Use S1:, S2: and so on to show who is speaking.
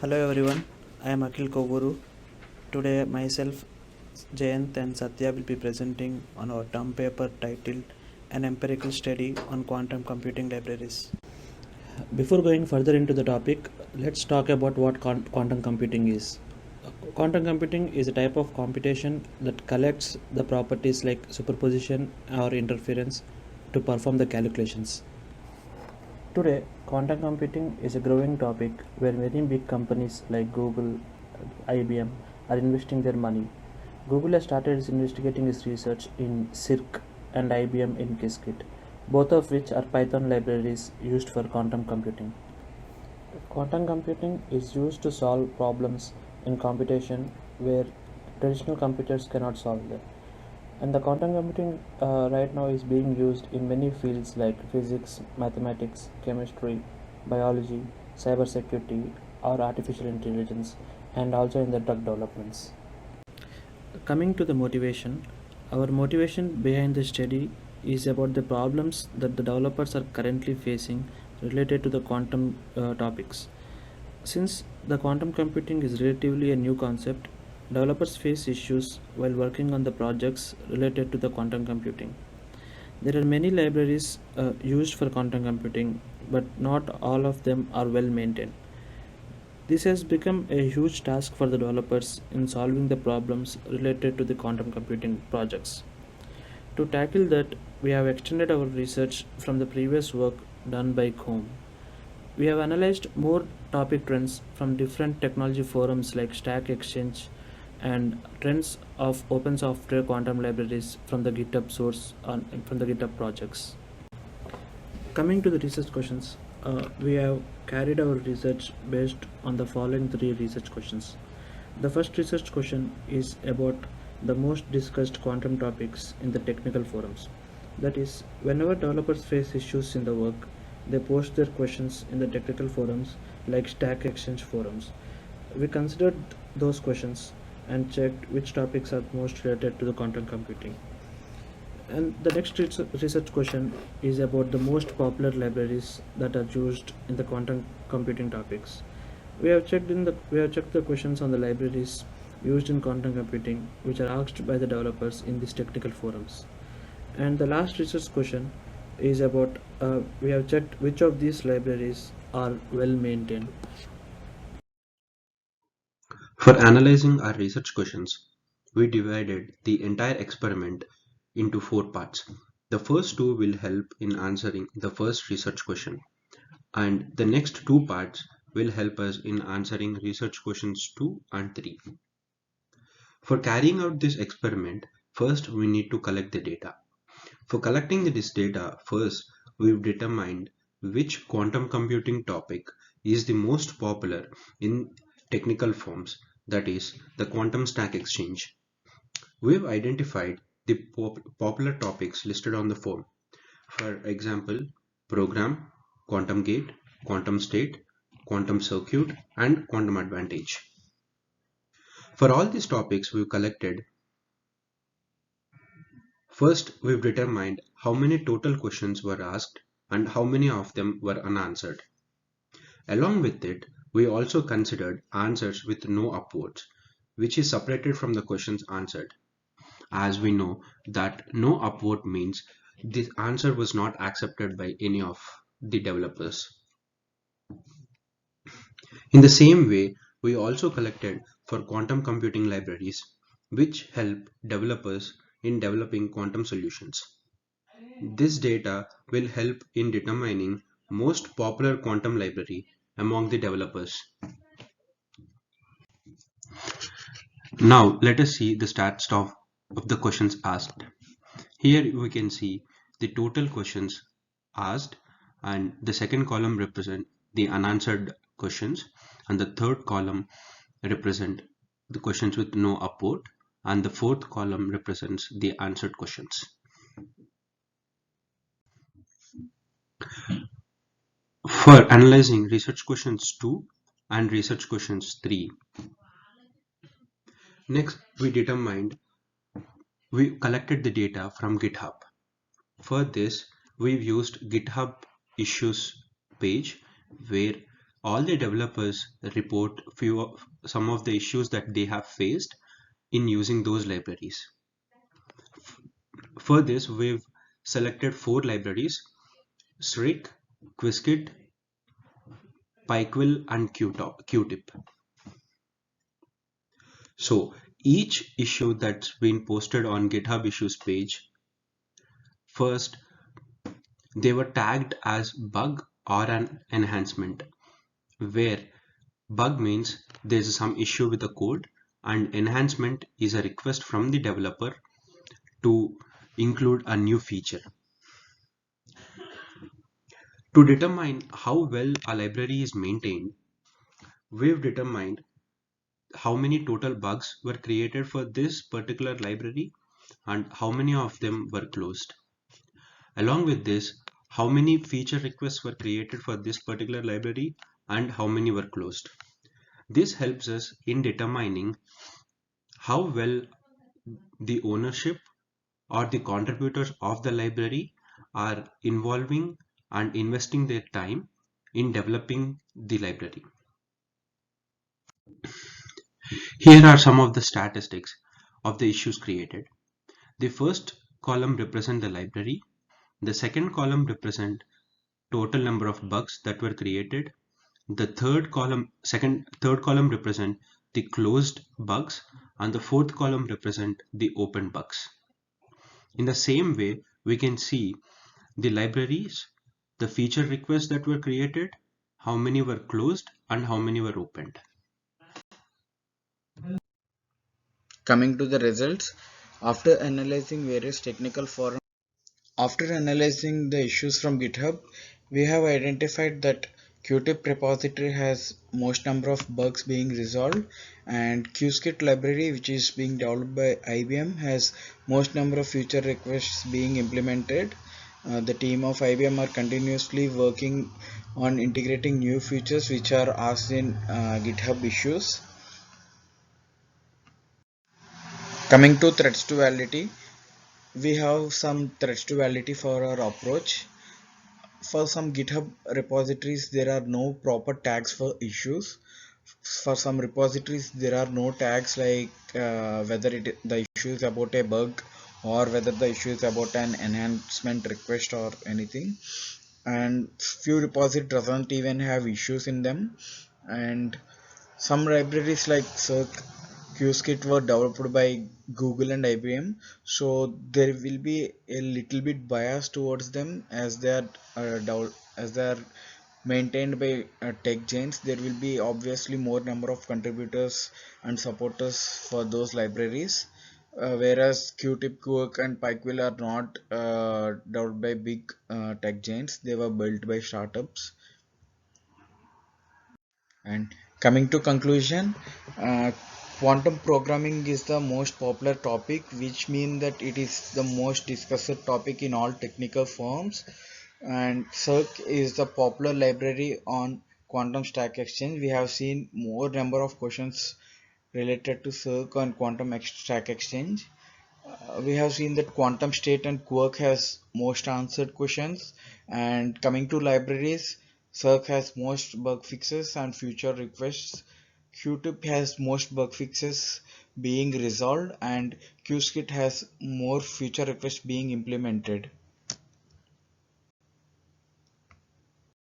S1: Hello everyone, I am Akhil Koguru. Today myself, Jayant and Satya will be presenting on our term paper titled An Empirical Study on Quantum Computing Libraries. Before going further into the topic, let's talk about what quantum computing is. Quantum computing is a type of computation that collects the properties like superposition or interference to perform the calculations. Today, quantum computing is a growing topic where many big companies like Google, IBM are investing their money. Google has started investigating its research in Cirq and IBM in Qiskit, both of which are Python libraries used for quantum computing. Quantum computing is used to solve problems in computation where traditional computers cannot solve them. And the quantum computing right now is being used in many fields like physics, mathematics, chemistry, biology, cybersecurity, or artificial intelligence, and also in the drug developments. Coming to the motivation, our motivation behind the study is about the problems that the developers are currently facing related to the quantum topics. Since the quantum computing is relatively a new concept, developers face issues while working on the projects related to the quantum computing. There are many libraries used for quantum computing, but not all of them are well maintained. This has become a huge task for the developers in solving the problems related to the quantum computing projects. To tackle that, we have extended our research from the previous work done by Comb. We have analyzed more topic trends from different technology forums like Stack Exchange and trends of open software quantum libraries from the GitHub source from the GitHub projects. Coming to the research questions, we have carried our research based on the following three research questions. The first research question is about the most discussed quantum topics in the technical forums. That is, whenever developers face issues in the work, they post their questions in the technical forums like Stack Exchange forums. We considered those questions and checked which topics are most related to the quantum computing. And the next research question is about the most popular libraries that are used in the quantum computing topics. We have checked the questions on the libraries used in quantum computing, which are asked by the developers in these technical forums. And the last research question is about we have checked which of these libraries are well maintained.
S2: For analyzing our research questions, we divided the entire experiment into four parts. The first two will help in answering the first research question, and the next two parts will help us in answering research questions 2 and 3. For carrying out this experiment, first we need to collect the data. For collecting this data, first we've determined which quantum computing topic is the most popular in technical forms, that is, the quantum stack exchange. We've identified the popular topics listed on the form. For example, program, quantum gate, quantum state, quantum circuit, and quantum advantage. For all these topics we've collected, first we've determined how many total questions were asked and how many of them were unanswered. Along with it, we also considered answers with no upvotes, which is separated from the questions answered, as we know that no upvote means this answer was not accepted by any of the developers. In the same way, we also collected for quantum computing libraries, which help developers in developing quantum solutions. This data will help in determining most popular quantum library among the developers. Now let us see the stats of the questions asked. Here we can see the total questions asked, and the second column represent the unanswered questions, and the third column represent the questions with no upvote, and the fourth column represents the answered questions. For analyzing research questions 2 and research questions 3, next we collected the data from GitHub. For this, we've used GitHub issues page where all the developers report some of the issues that they have faced in using those libraries. For this, we've selected 4 libraries: Sric, Qiskit, Pyquil, and Qtip. So each issue that's been posted on GitHub issues page, first they were tagged as bug or an enhancement, where bug means there's some issue with the code and enhancement is a request from the developer to include a new feature. To determine how well a library is maintained, we've determined how many total bugs were created for this particular library and how many of them were closed. Along with this, how many feature requests were created for this particular library and how many were closed. This helps us in determining how well the ownership or the contributors of the library are involving and investing their time in developing the library. Here are some of the statistics of the issues created. The first column represents the library. The second column represents total number of bugs that were created. The third column represent the closed bugs, and the fourth column represent the open bugs. In the same way, we can see the libraries, the feature requests that were created, how many were closed and how many were opened.
S3: Coming to the results, after analyzing various technical forums, after analyzing the issues from GitHub, we have identified that Qtip repository has most number of bugs being resolved, and Qiskit library, which is being developed by IBM, has most number of feature requests being implemented. The team of IBM are continuously working on integrating new features which are asked in GitHub issues. Coming to threats to validity, we have some threats to validity for our approach. For some GitHub repositories, there are no proper tags for issues. For some repositories, there are no tags like whether the issue is about a bug or whether the issue is about an enhancement request or anything. And few repositories doesn't even have issues in them. And some libraries like Circ, Qiskit were developed by Google and IBM, so there will be a little bit bias towards them as they are maintained by tech giants. There will be obviously more number of contributors and supporters for those libraries, whereas Qtip, Quark, and Pyquil are not developed by big tech giants. They were built by startups. And coming to conclusion, quantum programming is the most popular topic, which means that it is the most discussed topic in all technical firms. And Circ is the popular library on quantum stack exchange. We have seen more number of questions related to Circ on quantum stack exchange. We have seen that quantum state and quark has most answered questions, and coming to libraries, circ has most bug fixes and future requests, qtip has most bug fixes being resolved, and qskit has more future requests being implemented.